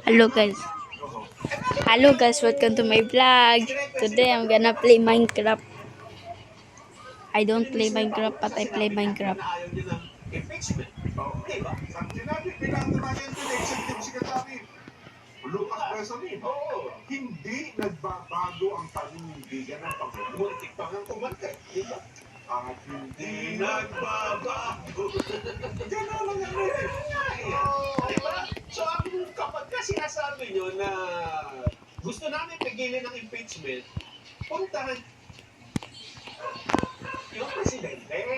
Hello guys. Hello guys, welcome to my vlog. Today I'm gonna play Minecraft. I don't play Minecraft but I play Minecraft. Impeachment. Diba? Sinabi, pinatanayan yung election team si Katabi. Lucas Presolin. Oo. Hindi nagbabago ang panindigan ng Pangulo. Muntik pa nga kumante. Diba? At hindi nagbabago. Gano'n lang ano eh. Diba? So, kapag ka sinasabi nyo na gusto namin pigilin ng impeachment, puntahan yung presidente.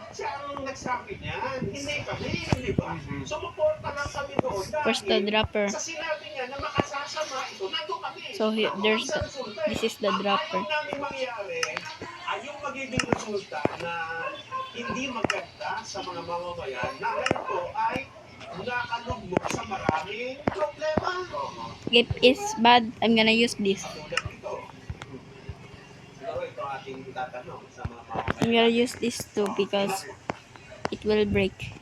Siya ang nagsabi niyan. Hindi kami, di ba? Sumuporta lang kami doon Where's the dropper? sa sinabi niya na makasasama ito, nandun kami. So here, this is the dropper. Ang ayaw namin mangyari ay yung magiging resulta na hindi maganda sa mga mamamayan na ganito ay nakalugmok sa maraming problema. If it's bad, I'm gonna use this. I'm gonna use this too because it will break.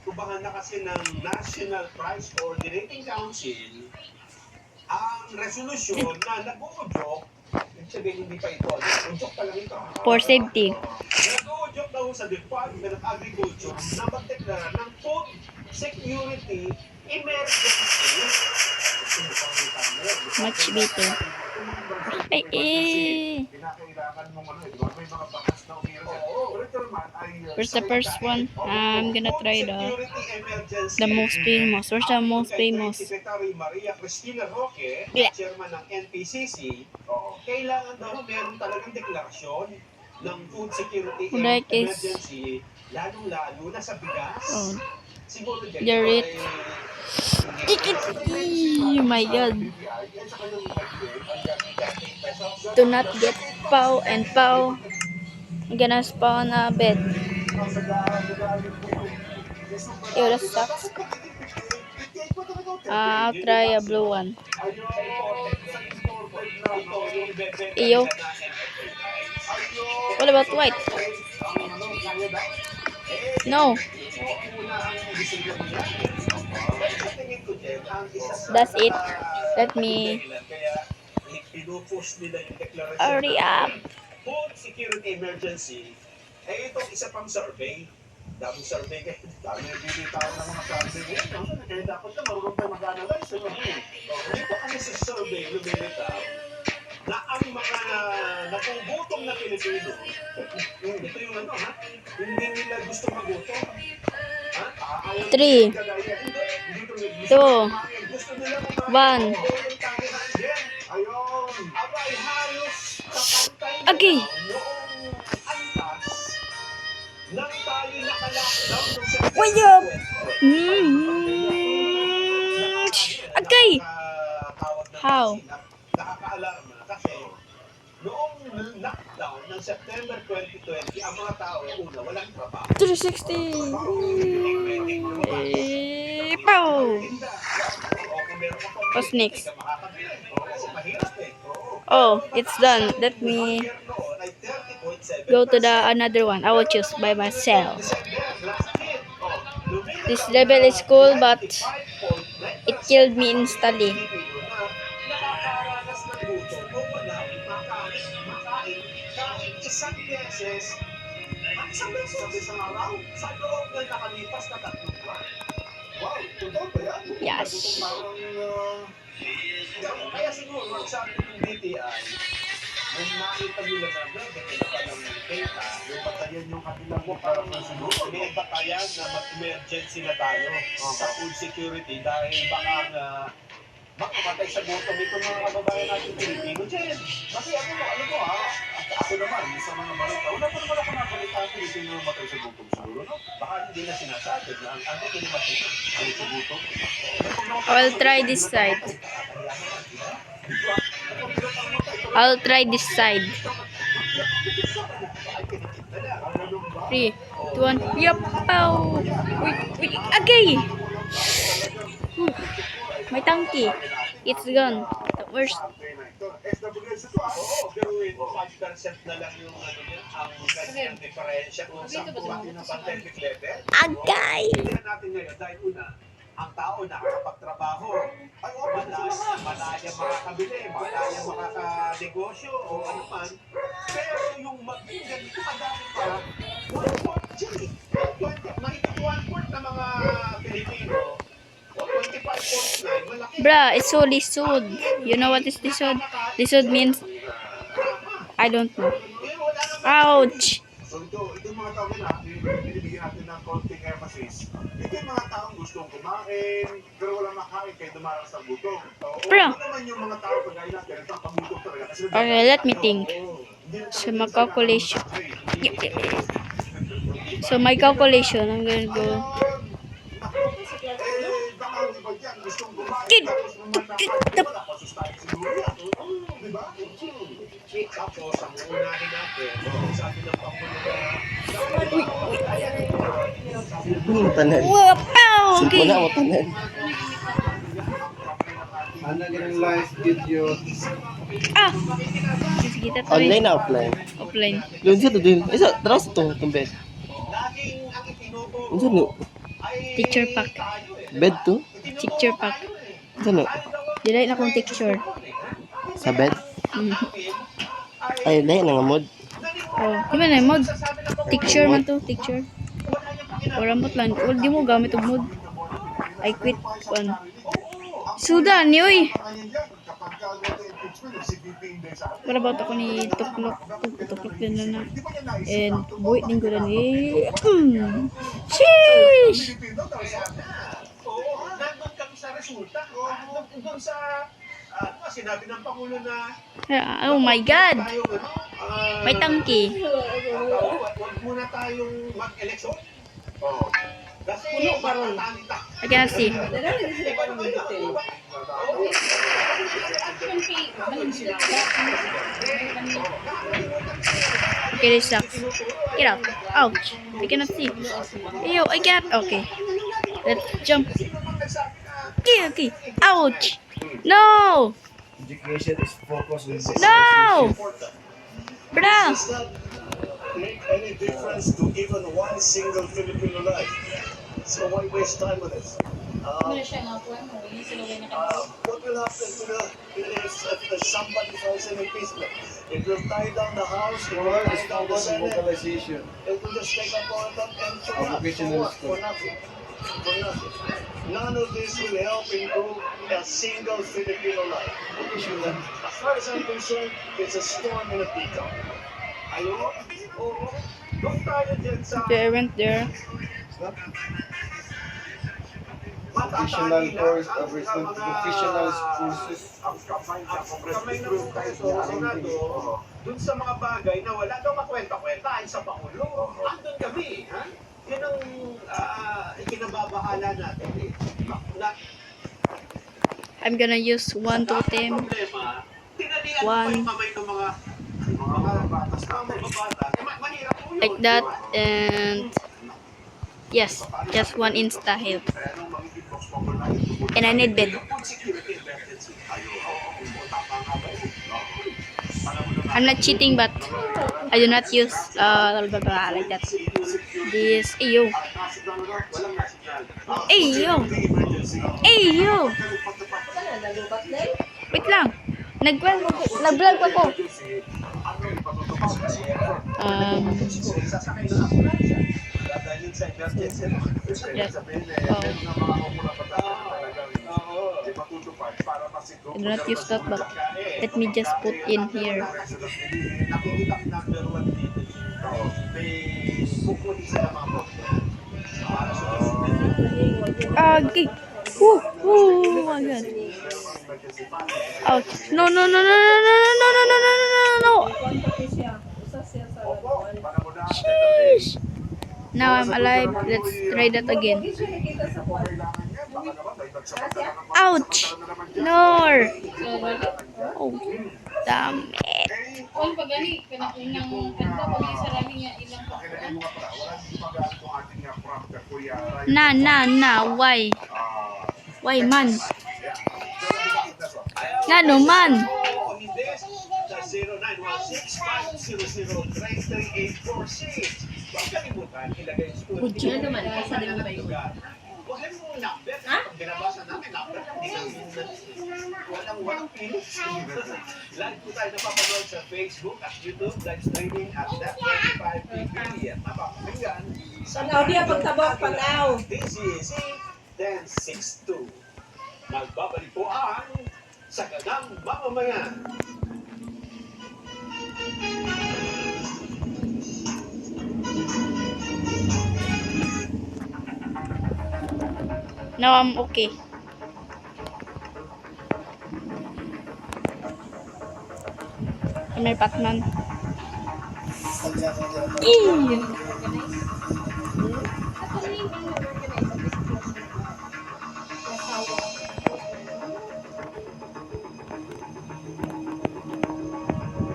Tubahan na kasi ng National Prize Coordinating Council ang resolusyon na nag-uudyok, ibig sabihin hindi pa ito, nag-uudyok pa lang ito. For safety. Nag-uudyok daw sa Department of Agriculture na magdeklara ng food security emergency. Much better. Ay, Kinakailangan mong ano, di ba? May mga bakas na umiro dyan. Pero ito naman ay... where's the first one? I'm gonna try the most famous. Where's the most famous? Secretary Maria Cristina Roque, Yeah. chairman ng NPCC, kailangan daw meron talagang deklarasyon ng food security Like is- emergency, lalong-lalo na sa bigas. Oh, Siguro dyan, there it. Oh my god. Do not get pow and pow. I'm gonna spawn a bed. Ew, that sucks. I'll try a blue one. Ew. What about white? No. That's it. Let me hurry up. Food security emergency, itong isa pang survey. Daming survey kayo. Dami nabibitaw ng mga survey ngayon. Kaya dapat na marunong tayo mag-analyze. Dito kami sa survey, lumilitaw na ang mga nagugutom na Pilipino, ito yung ano ha, hindi nila gusto magutom. 3, 2, 1. Okay. Wait up. Okay. How? Nakakaalarma kasi noong lockdown ng September 2020, ang mga tao una walang trabaho. 360. Pow. What's next? Oh, it's done. Let me go to the another one. I will choose by myself. This level is cool, but it killed me instantly. Isang beses sa araw, sa loob ng nakalipas na 3 buwan. Wow, totoo ba yan? Yes. Kaya siguro, sabi ng DTI, nung nakita nila na ganyan na palang data, yung batayan yung kanilang para siguro, may batayan na mag-emergency na tayo sa food security dahil baka nga makamatay sa gutom ito mga kababayan natin Pilipino dyan. Kasi alam mo ha, ako naman, sa mga balita, wala pa naman ako nabalita ang Pilipino na matay sa gutom siguro, no? Baka hindi na sinasabi na ang ano kinimatay sa gutom. I'll try this side. I'll try this side. 3, 2, 1. Yup. Pow. Wait. Okay. My tanky. It's gone. Where's... Pero 5% na lang yung ano niya, ang kanyang diferensya kung sa pandemic level. Agay! Tingnan natin ngayon dahil una, ang tao nakakapagtrabaho. Ay, siyang makakabili, wala siyang makakanegosyo o ano man. Pero yung maging ganito kadami pa, 1/4, mahigit 1/4 na mga Pilipino, o 25.9, malaki. Bruh, it's so lisod. You know what is lisod? Lisod means, I don't know. Ouch! So ito yung mga tao na binibigyan natin ng konting emphasis. Ito yung mga taong gustong kumain, pero walang makain kaya dumaranas sa gutom. Bro. Ano naman yung mga tao kagaya natin, ito ang pagutom talaga. Kasi Okay, let me think. So, my calculation. So, my calculation, I'm gonna go. Kid! Tapos, ang unahin natin, sabi ng Pangulo Tanan. Wow! Simpo Okay. na mo tanan. Ano ganang live video? Ah! Sige, kita to Online na offline. Offline. Doon sa din. Isa tras to bed. laging ang itinuturo Unsa no? ay Teacher pack. Bed to? Teacher pack. Unsa no? Dili na akong teacher. Sa bed? Mm. Ay, dahil na nga mod. Oh, di man na mod. Teacher man to, teacher. Wala mo lang. Wala di mo gamit og mod. I quit one. Sudan, ni oy. What about ako ni Tuklok? Tuklok din na na. And boy, din ko na ni. Sheesh! Oo, nandun kami sa resulta. Nandun sa, sinabi ng Pangulo na Oh my God! tayo, May tangki. Huwag muna tayong mag-eleksyon. Oo. Kasi matatangita. I cannot see. Okay, this sucks. Get out. Ouch. I cannot see. Ew, I cannot. Okay. Let's jump. Okay, okay. Ouch. No! Education is focused on No! Bruh! Make any difference to even one single Filipino life. So why waste time with it? What will happen to if somebody files an impeachment? It will tie down the House, it will tie down the Senate, vocalization. it will just take up all that and for what? Vocational For nothing. For nothing. None of this will help improve a single Filipino life. As far as I'm concerned, it's a storm in a teacup. Ayun? Oo. Doon tayo dyan sa Okay, I went there. Vocational course, vocational courses. ang kamay ng Kongreso sa Senado, dun sa mga bagay na wala daw makwenta-kwenta ay sa Pangulo. Andun kami, ha? Yun ang ikinababahala natin eh. I'm gonna use one totem. Problema, tinalian One. pa yung kamay ng mga batas na mababatas. Mahirap po yun. Like that. And yes, just one insta heal. And I need bed. I'm not cheating, but I do not use like that. This, ayo, ayo, ayo. Wait lang. Nag-vlog ako. Yes. I do not use that, but let me just put in here. Okay. Oh my God. Ouch. No, no, no, no, no, no, no, no, no, no, no, no, no. Sheesh. Now I'm alive. Let's try that again. Ouch. No. Oh, damn it. Kung pagani kanaunang kanta pag isa rami niya ilang pakuan. Na. Why? Why, man? Nga no, man. Sa 0916-500-3346. Huwag kalimutan, ilagay sa Ano naman, sa din ba yun? Huwag mo number. binabasa namin, hindi namin walang pilos. Live po tayo napapanood sa Facebook at YouTube, live streaming at Net25 TV at napapakinggan sa Panaw dia pagtabok, panaw. DCAC 1062. Nagbabalik po ang Saganang Mamamayan. Now I'm okay. May Batman. Eee!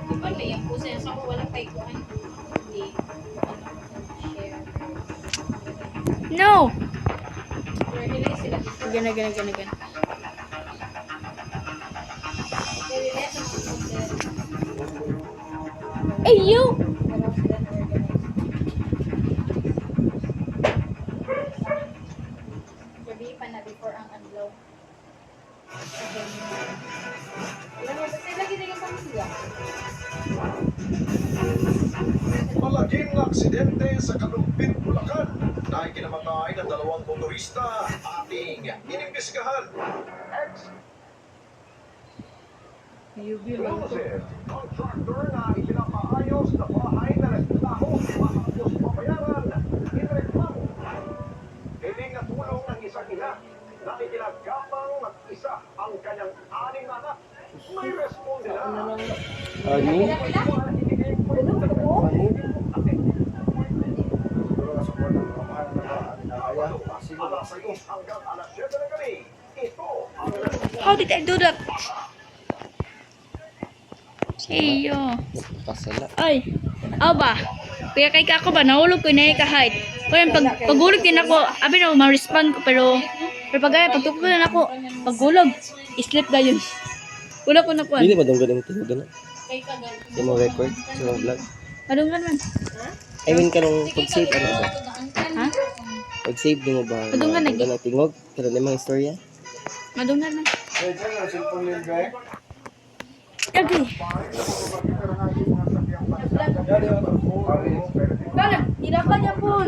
Diba may yung pusa yan sa ko walang paikuan. Hindi. Share. No! Share nila sila. Gana. Kaya nila sa mga content. Hey, you! Gabi pa na before ang adlaw. Alam mo, basta lagi na yung pamilya. Malaking aksidente sa Kalumpit, Bulacan. Dahil kinamatay ng 2 motorista, ating inimbestigahan. Closet, contractor na ipinapaayos na bahay na nagtaho matapos mabayaran. Inreklamo. Hiling na tulong ng isang ina na ikinagapang mag-isa ang kanyang 6 na anak. May responde na. Ano? Siguro nga support ng mga mahal na kaya. Siguro. Alas 6 hanggang alas 7 ng gabi. Ito ang How did I do that? Hey, yo. Napakasala. Ay, ba? Kaya kay ako ba, nahulog ko na kahit. Kaya paghulog din ako, abi na, ma-respond ko, pero pagtukod na ako, paghulog, islip na yun. Una ko na po. Hindi ba daw ganun tingog na? Kay Kagal. Sa mga record, sa mga vlog. Madunggan man. I mean, kanong pag-save, ano ba? Ha? Pag-save di mo ba? Madungan lagi. Madungan tingog? Pero na mga istorya? Madunggan man. Kaya dyan, ang cellphone nila, Greg. Okay. Kanan, hirapan niya po.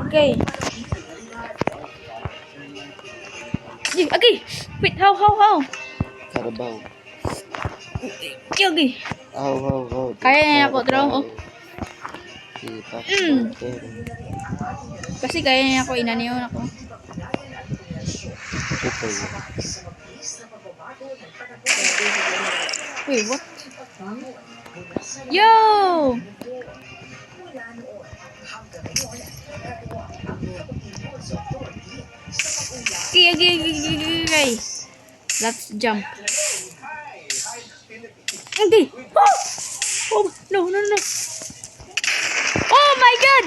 Okay. Okay. Wait, how? Karabaw. Okay. Aw. Kaya niya ako, Tro. Oh. Si Papa. Kasi kaya niya ako, inaniyon ako. Super. Wait, what? Yo! Okay. Let's jump. Okay. Oh, no. Oh my god!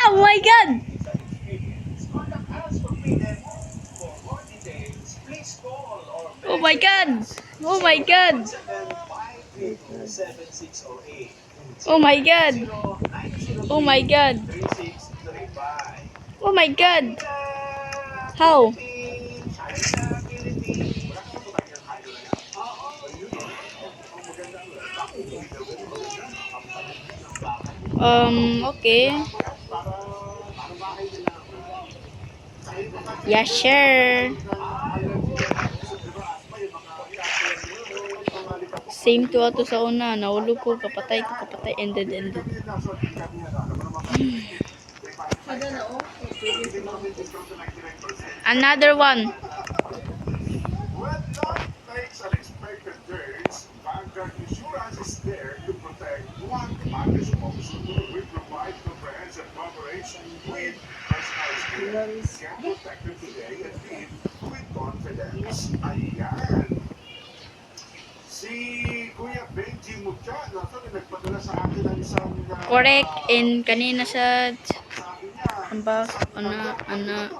Oh my god! Oh my god! Oh my god! Oh my god! Oh my god! Oh my god! How? Okay. Yeah, sure. Same to ato sa una. Naulog ko, kapatay, ended. Another one. When life takes unexpected turns, Vanguard Insurance is there to protect one and is supposed to. We provide comprehensive coverage with personal skills. Get protected today and live with confidence. Ayan. Si Kuya Benji Mucha, nagpadala sa akin ng isang Correct. And kanina sa sabi niya, amba, ana.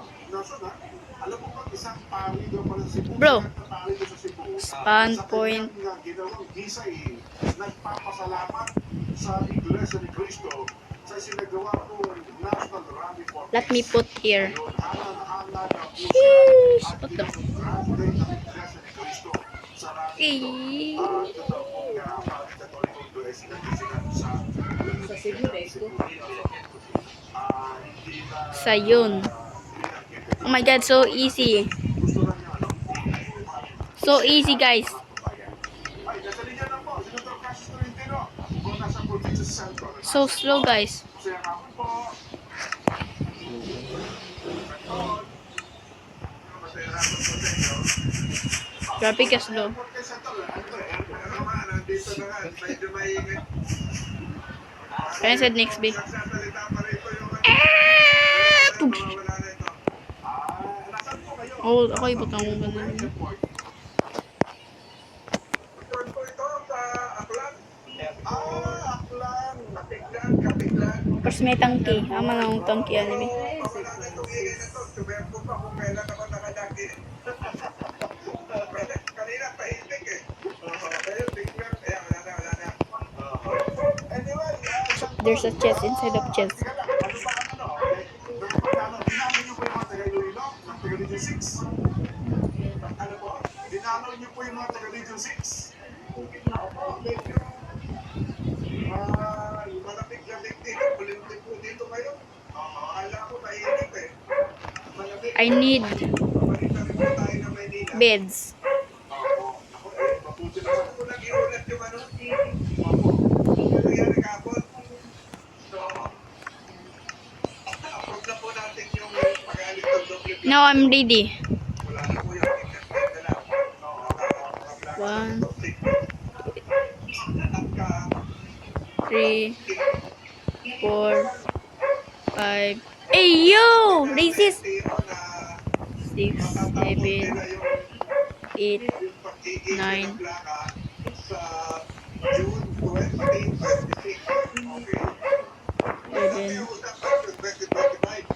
alam mo ba isang pari daw pala sa Cebu? Bro. Pari daw sa Cebu. Span point. Sa kanyang ginawang gisay, nagpapasalamat sa Iglesia ni Cristo sa sinagawa kong National Rally for Let me put here. Ngayon, hanang-hanga na po siya Sheesh! at What the? ginugrabe ng Iglesia ni Cristo sa rally ito. Eh. At ito daw pong Katolikong Iglesia na sa Cebu, Mexico. hindi na Sa yun. Oh my God, so easy. gusto na niya, ano? So easy, guys. Ay, nasa linya na po, Senator Cassius Tolentino, kung nasa probinsya sa Centro. So slow, guys. Masayang hapon po. Masayang hapon po sa inyo. Grabe ka slow. Porque sa tol, ano nga, nandito na nga, medyo maingay. Can I say next, B? Nagsasalita pa rito yung Pug! wala na ito. Nasaan po kayo? Oh, ako ibot ang ganun. Turn po ito sa Aklan. Aklan. Kapiglan, kapiglan. First may tangki. Ama na ang tangki, anime. Wala na itong ingay na to. Tumerpo pa kung kailan naman nakadaki. Kanina pahitik eh. Pero bigyan, kaya wala na. Anyway, There's a chest inside of chest. dinalo niyo po yung mga taga-Iloilo ng taga-Region 6. Ano po? Dinalo niyo po yung mga taga-Region 6. Medyo malamig-lamig dito. Kulimlim po dito kayo. Akala ko mainit eh. Malamig. I need Pabalita rin po tayo na Maynila. beds. Ako eh, mabuti na ako nang iulat yung ano. Opo. Ano nangyari kahapon? So, approve na po natin yung pag-alit ng doble pila. Now I'm ready. Wala na po yung internet na lang. One. At 3, 4, 5. Hey, yo! Racist! tiro na 6, 7, nila 8, yung pag-iigil ng 9, plaka sa June 2026. Okay. 11, Usapan yung 2025.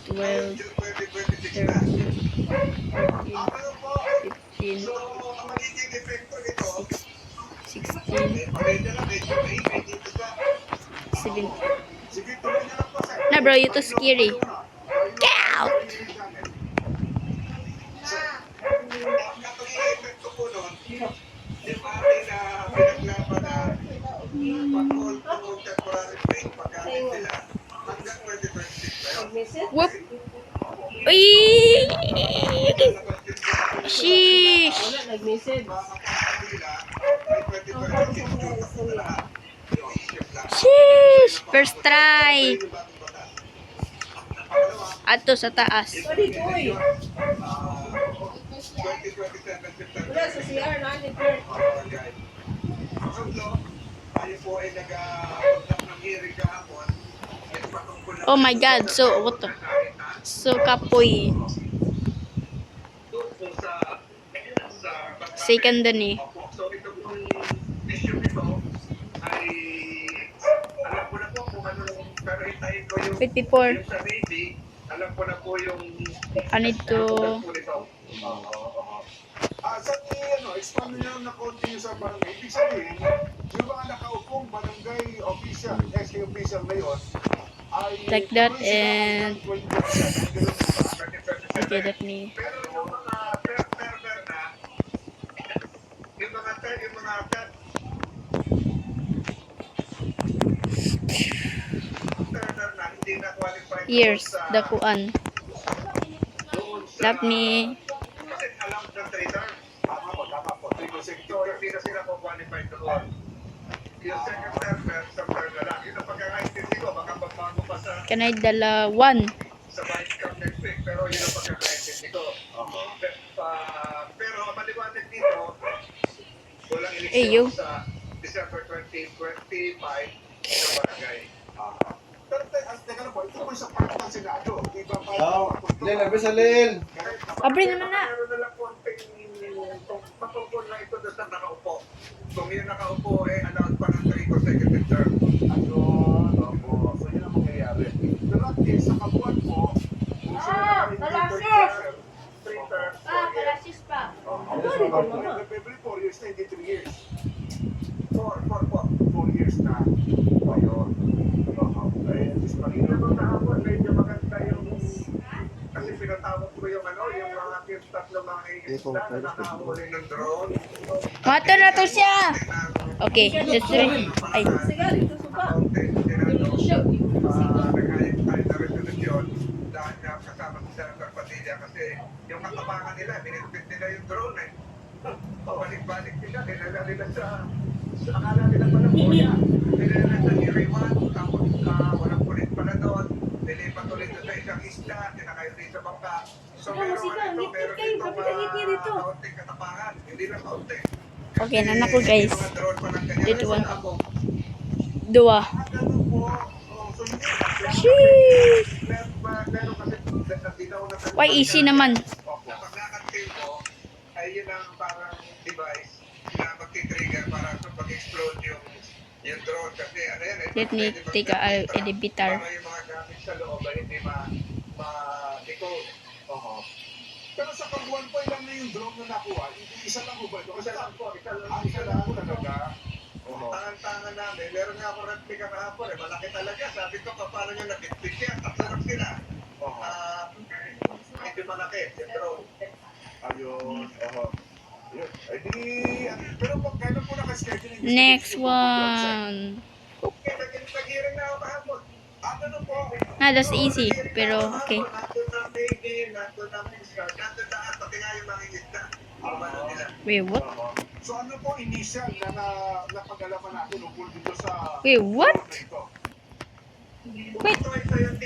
12, June 2026 na. 13, Ano po? 15, So, ang magiging epekto nito, 16, pareha lang, medyo maingay dito sa 17. sige, tuloy niyo lang po, sir. Na bro, you too scary. Get out! Ang kapagiging epekto po nun, yung ating pinaglaban na pag-hold to temporary break paggamit nila hanggang 2026 na yun. Visit? Whoop! Uy! Sheesh! Wala, nag-message. Sheesh! First try! Ato sa taas. Pwede ko eh. Wala sa CR na, ni Kurt. Tayo po ay nag-conduct ng hearing kahapon. Yan patungkol na Oh my God, so what the? So kapoy. doon po sa Second na ni. Opo. So ito pong issue nito ay alam ko na po kung ano pero hintayin ko yung 54. yung sa Navy, alam ko na po yung I need to... po nito. Sa expand nyo na konti yung sa barangay, ibig sabihin, yung mga nakaupong barangay official, SK official na yun, ay Like that tuloy sila and- hanggang 2027. Ganun po ba? Okay, let me... Pero yung mga per na, yung mga turner na hindi na qualified Years, sa- dakuan. doon sa- Let me... Kasi alam ng trader, tama po. So, hindi na sila po qualified doon. Yung second turner, sa turn na lang. Yun ang pagkakaintindi ko, baka magbago pa sa Can I dala 1? vice cup next week. Pero yun ang pagkakaintindi ko. Pero maliwanag dito, walang Eh, yo. eleksyon sa December 2025 sa barangay. Pero teka lang po, ito po sa part ng Senado. Iba pa Lil, abis Lil. Abre naman na. Meron na lang konting patungkol na ito doon sa nakaupo. Kung yung nakaupo, announce pa ng 3 consecutive term. Opo. So, yun ang mangyayari. Pero at least, sa kabuan po, kung sino na yung 3 term, 3 terms, Palasis pa. November Ayun. Ay, at least malinaw nung nahapon, medyo maganda yung... Kasi pinatawag ko yung yung mga tatlo mga isda na nakahuli ng drone. Mato na to siya. Okay, let's ready. Ay, Sige, dito suka. Nagkayag tayo na resolusyon dahil nga kasama si Senator Padilla kasi yung katapangan nila, binitbit nila yung drone eh. Balik-balik sila, dinala nila sa akala nila pala Korea. Dinala sa Iriwan, tapos walang pulit pala doon. Nilipat ulit doon sa isang isla, tinakayo din sa bangka. So meron kaunting katapangan, hindi na kaunti. okay na na ko guys. Yung mga drone pa ng ganyan. Dito one. Dua. Ganun po. So yun. Sheesh. Meron kasi nandito ako na Why easy naman? Kapag nakatil mo, ay yun ang parang device na magti-trigger para mag-explode yung drone. Kasi ano yan, Let me take a elevator. para yung mga gamit sa loob ay hindi ma-decode. Pero sa Kabuuan po, ilan na yung drone na nakuha? Isa lang po ba ito? Isa lang po talaga. Tangan-tangan namin. Meron nga ako replika kahapon eh. Malaki talaga. Sabi ko, paano nyo nabitbit yan? Tapos sila. Medyo malaki, yung drone. Ayun. Yun. Ay di, pero kailan po nakaschedule? Next one. Okay, nag-hearing na ako kahapon. Ano po? That's easy, pero okay. Nandun na baby, nandun na minsan, nandun na at pati nga yung mga isda. Nila. Wait, what? So ano po initial na napag-alaman natin ukol dito sa... Wait, what? Ito? Wait.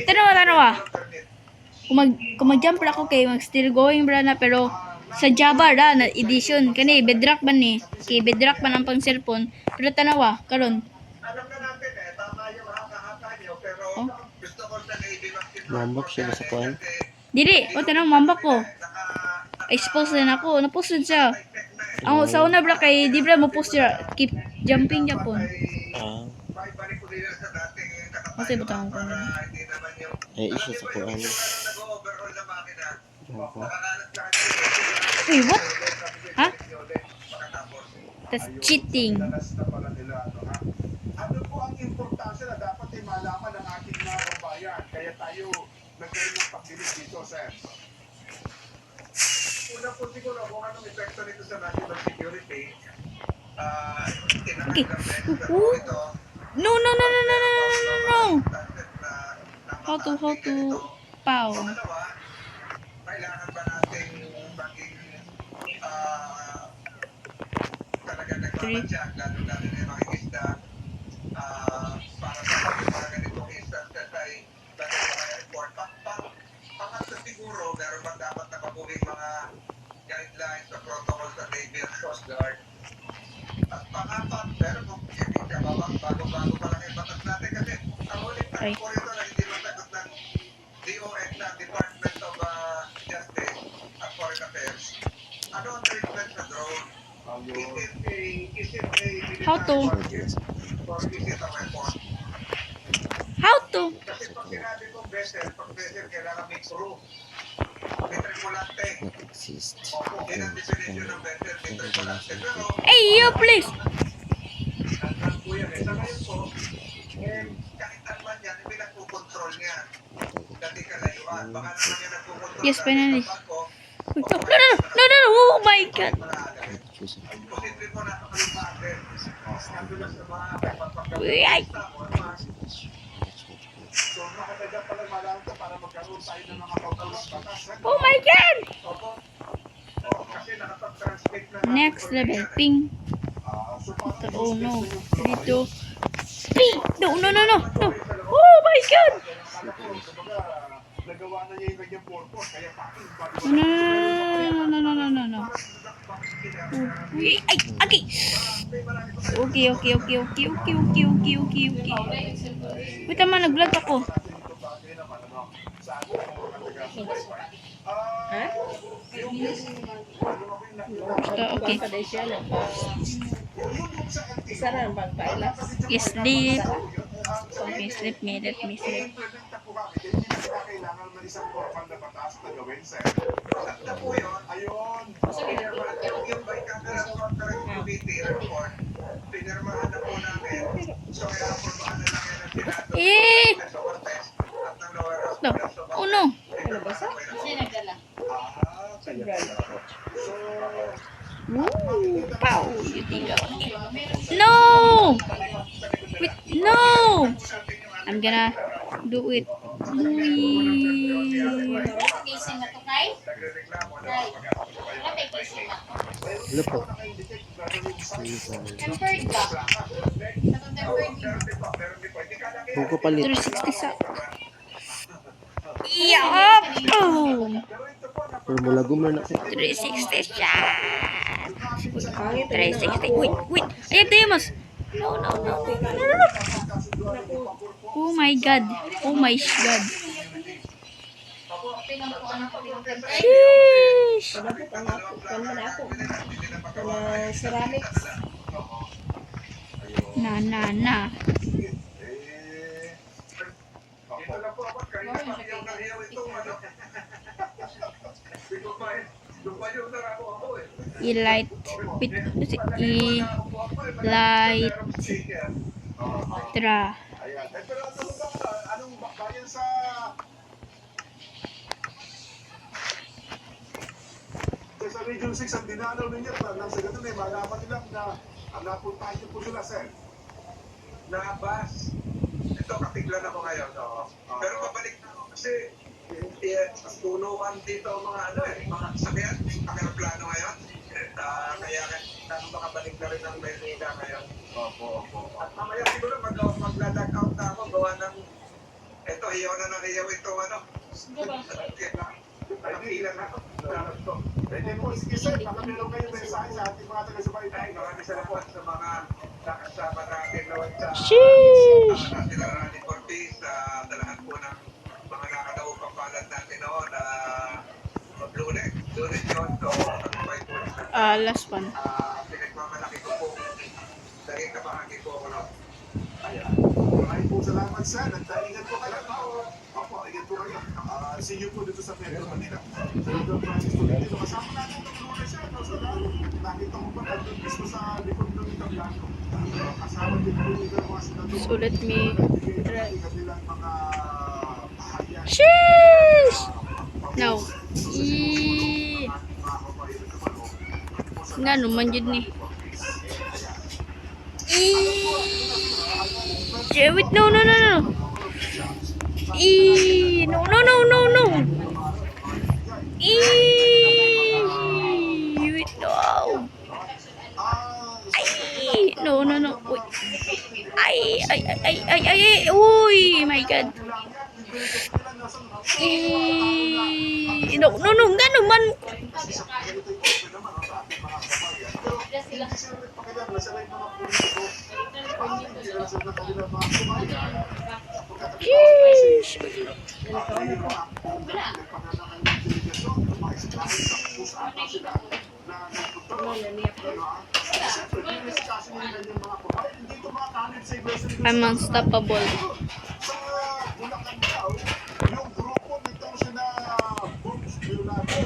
Tanawa. Kung mag-jump ra ako kay mag-still going bra na pero sa Java ra na edition kani bedrock man ni. Kay bedrock man ang pang cellphone. Pero tanawa karon. Alam na natin tama yung haka-haka nyo, pero Oh. gusto ko sa Navy Mambak siya sa kuwan. Dili, tanaw mamba ko. Expose na ako. Na-post siya. Ang sa una bra kay di bra mo post siya. Keep jumping Japon. Ah, Balik ko din sa dating Kasi butang ko na. hindi naman yung... ay isa sa kuwan. Nag-overhaul na makina. Ako. Nakakalat lang Wait, what? Ha? makatapos. That's cheating. Dalas na pala nila, ha? Ano po ang importansya na dapat ay malaman ng ating mga kabayan? Kaya tayo nagkaroon ng pagdinig dito, sir. Una po siguro kung anong epekto nito sa national security. Okay. No. How to pow. Pangalawa, kailangan ba nating maging talaga nagmamadyak, lalo na yung mga isda, para sa mga ganitong instances ay talaga mga report. Pangatlo siguro, meron ba dapat na mabuling mga guidelines sa protocol sa Navy and Coast Guard. At pangapat, meron kung bago-bago pa lang yung batas natin kasi ang ulit Ay. po ito na hindi masagot ng DOS na Department of Justice at Foreign Affairs. Ano ang treatment sa drone? Is it a How to? target or is it a weapon? How to? Kasi pag sinabi kong vessel, kailangan may crew. May tripulante. Exist. Opo, yun ang definition ng vessel, may tripulante. Pero, Hey, you please. ang po yan sa ngayon po, kahit naman yan, pinagpukontrol niya. Dati kalayuan. Baka naman yan nagpukontrol. Yes, finally. Sa bangko, No. Oh my god. Choose. posible mo na kakalipate. Nagulas sa mga Ay. So, makataga pala malaman ito para magkaroon tayo ng mga kautulang batas. Oh my god. Opo. Kasi nakapag-translate na Next level. Ping. So, parang Oh no. Dito. Ping. No. Oh my god. nagawa na niya yung kanyang purpose. Kaya bakit? No. Uy, ay, okay. Okay. Wait naman, nag-vlog ako. Basta, okay. Paday siya na. Isa na ang pagpailas. Sleep. Okay, sleep me. Let me sleep. Kailangan man isang formal na batas na gawin, sir. At po yun, ayun. Yung by camera committee report, pinirmahan na po namin. So, kaya pormahan na lang yan ang tinato Eh! sa Cortez at ng lower house. No. Oh no. Kasi nagdala. Kaya pala. So, Pow! You think No! Wait, no! I'm gonna do it. Uy. Casing na to, Kai? nagre-reklamo na Kai. Wala kay casing na to. Ano po? Tempered ba? Katong tempered yun. Kung ko palit. 360 sa... Yup! Oh! Formula Gumer na ko. 360 siya! 360. Wait! Ay, Demas! No. Oh my God. Oh my God. Pinampuan ako yung tempered. Sheesh! Palabot ang ako. Kalma na ako. Kaya ceramics. Na. Ito na po ako, kahit na pakiyaw na hiyaw itong ano. Lumayo na ako eh. I-light. Wait. I-light. Tra. Ayan. Eh, pero ano ba, anong bayan sa... Sa Region 6 ang dinalaw ninyo, nang sa ganun eh, malaman nilang na napuntahan niyo po sila, sir. Nabas. Ito, katiglan ako ngayon. No? Pero pabalik na ako kasi tunukan dito ang mga ano eh, mga sakyan, plano ngayon. Kaya makabalik na rin ang Maynila ngayon. Opo. At mamaya siguro magla-duck out na ako, gawa ng ito, hiyaw na ng hiyaw ito ano. Nakapila na ako. Pwede po, sige sir, baka meron kayong mensahe sa ating mga taga-subaybay. Ay, maraming salamat sa mga nakasama natin noon sa Sheesh! sila Rani Cortez, sa lahat po ng mga nakadaupang palad natin noon. Lunes yun, so tagumpay po. Last one. Pinagmamalaki ko po. Dahil kabahagi po ako noon. Ayan. Maraming po salamat sir. Nagtaingan po kayo. Opo, ingat po kayo. See you po dito sa Metro Manila. Sa Metro Francis po dito. Kasama natin itong Lunes siya. No? So, nakita ko pa nandun mismo sa likod ng Itabliano. Kasama din po nila mga senador. So let me try. Kanilang mga bahayan. Sheesh! No. Nga naman yun ni. Wait, no. No. Wait, no. No. Wait. Ay. Uy, my God. No. Nga naman. Sheesh! I'm unstoppable. Sa Bulacan daw, yung grupo nitong sina Bones Leonardo,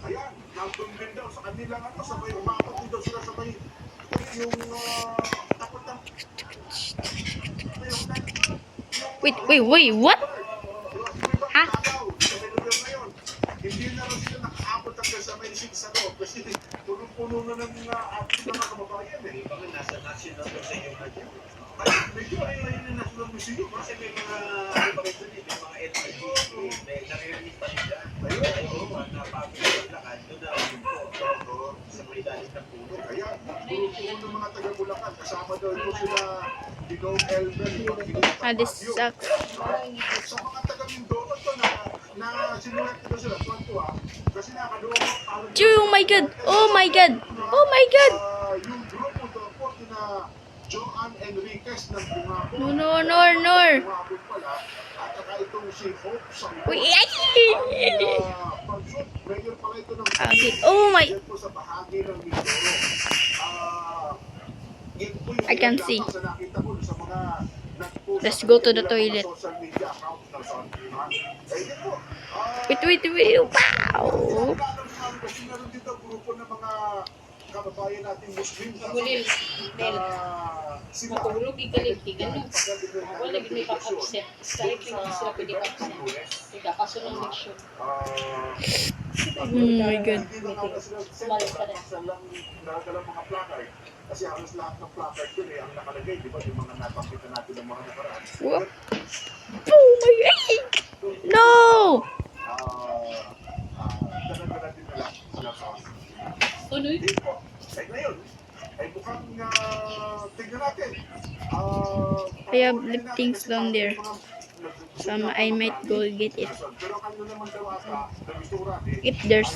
ayan, nandun din daw sa kanilang sabay umakot din daw sila sabay yung takot ng Wait, what? Ha? Hindi na rin sila nakaabot hanggang sa may 6 kasi punong-puno na ng ating mga kababayan eh. Bakit nasa National Museum na dyan? Medyo ay yung National Museum kasi may mga mga LGBT, may naririnig pa nila. Ayun, napapagod ang lakad, doon na rin po sa may dalit ng puno. Kaya, grupo ng mga taga-Bulacan, kasama daw ito sila Digong Elmer, This sucks. sa mga taga-Mindoro to na sinulat ko sila, tuwan-tuwa, kasi nakadoomo parang Oh my God. yung grupo to po na Joan Enriquez ng Bungabo. No. Bungabo pala, at saka itong si Hope Sangko. Wait, ay! Pagsut, mayor pala ito ng Okay. Oh my... yan po sa bahagi ng Mindoro. Yan po yung I can see. sa nakita ko sa mga nagpost Let's sa go to the kanilang mga toilet. social media accounts ng Sandiman. Eh, yan po. Wait. Wow! Kasi meron dito grupo ng mga kababayan nating Muslim Magulil. Nel. sila Matulog, ikaligtig. Ano? Ako lagi may pag-upset. Kahit hindi sila pwede pa-upset. Ika, kaso ng leksyon. Oh my God. Sumalik ka rin. Nagdalang mga placard. Kasi halos lahat ng placard dun ang nakalagay, di ba? Yung mga napakita natin ng mga nakaraan. What? Oh my God! No! Dala-dala din nila sila sa Ano yun? dito. Ay ngayon, ay mukhang tignan natin. I have left things down there. I might go get it. Pero kanyo naman daw ata, na gusto If there's